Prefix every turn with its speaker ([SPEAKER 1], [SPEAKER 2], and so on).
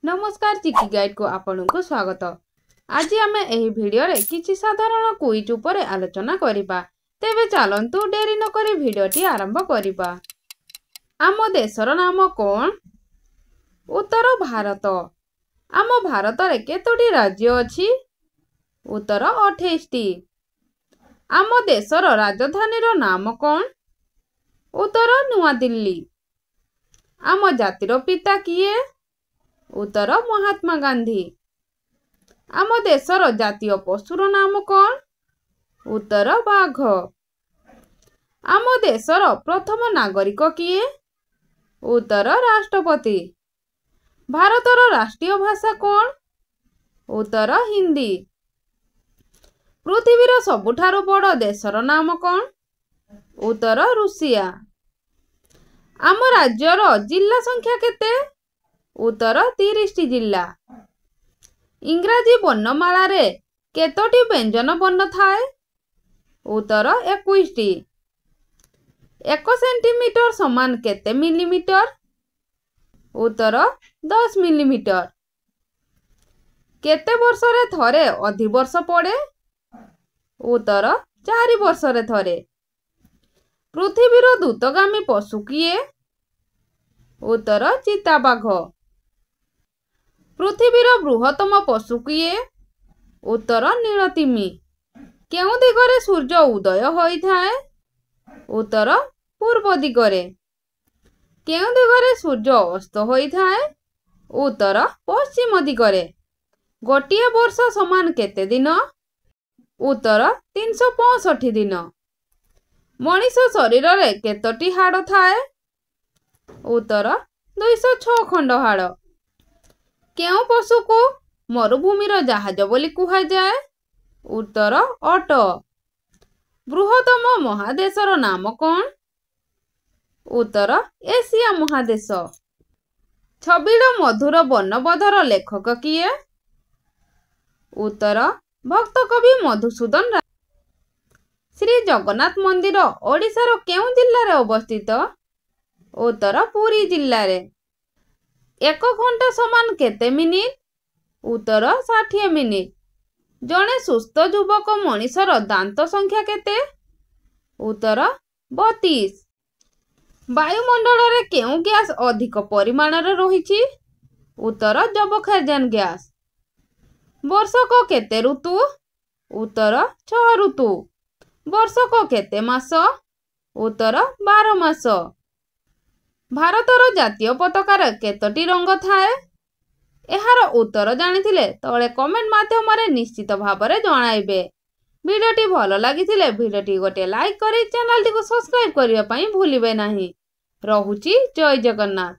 [SPEAKER 1] नमस्कार चिकी गाइड को आपन को स्वागत। आज आम एही भिडियो रे किछि साधारण क्विज उपरे आलोचना करिबा। तेबे चलंतु डेरी न करी भिडियोटी आरंभ करिबा। आम देशर नाम कोन? उत्तर भारत। आम भारत रे केतोटी राज्य अछि? उत्तर 28 टी। आम देशर राजधानी रो नाम कोन? उत्तर नुआ दिल्ली। आम जातिर पिता किए? उत्तर महात्मा गांधी। आम देशर जातीय पशुर नाम कौन? उत्तर बाघ। आम देशर प्रथम नागरिक किए? उत्तर राष्ट्रपति। भारतर राष्ट्रीय भाषा कौन? उत्तर हिंदी। पृथ्वीर सबुठारु बड़ देशर नाम कौन? उत्तर रूसिया। आम राज्यर जिल्ला संख्या केते? उत्तर 30 टी जिल्ला। इंग्राजी वर्णमाला रे केतोटी व्यंजन वर्ण थाए? उत्तर 21 टी। 1 सेंटीमीटर समान केते मिलीमीटर? उत्तर 10 मिलीमीटर। केते वर्ष रे थरे अधिवर्ष पड़े? उत्तर 4 वर्ष रे थरे। पृथ्वीर द्रुतगामी पशु किए? उत्तर चिताबाघ। पृथ्वीर बृहत्तम पशु किए? उत्तर नीलतिमी। केउ दिगरे सूर्य उदय होई थाए? उत्तर पूर्व दिगरे। केउ दिगरे सूर्य अस्त होई थाए? उत्तर पश्चिम दिगरे। गोटिए वर्ष समान केते दिन? उत्तर 365 दिन। मनीष शरीर रे केतोटी हाड़ थाए? उत्तर 206 खंड हाड़। केउ पशु को मरुभूमिर जहाज बोली कुहा जाए? उत्तर ओट। बृहत्तम महादेशर नाम कौन? उत्तर एशिया महादेश। छबिल मधुर वर्णबोधर लेखक किए? उत्तर भक्त कवि मधुसूदन राय। श्री जगन्नाथ मंदिर ओडिशार केउ जिल्ला रे अवस्थित? उत्तर पुरी जिल्ला रे। 1 घंटा समान केते मिनिट? उत्तर 60 मिनिट। जने सुस्थ युवक मनीषर दांत संख्या केते? उत्तर 32। वायुमंडल रे केउ गैस अधिक परिमाण रे रहिछि? उत्तर जबखारजान गैस। वर्षक केते ऋतु? उत्तर 6 ऋतु। वर्षक केते मास? उत्तर 12 मास। भारतर जातीय पताकार केतोटी रंग थाए? एहार उत्तर जानिथिले तळे कमेंट माध्यम रे निश्चित भाबरे जणाइबे। वीडियोटी भलो लागिथिले वीडियोटी गोटे लाइक करी चैनल टी को सब्सक्राइब करिया पई भूलिबे नाही। रहुची जय जगन्नाथ।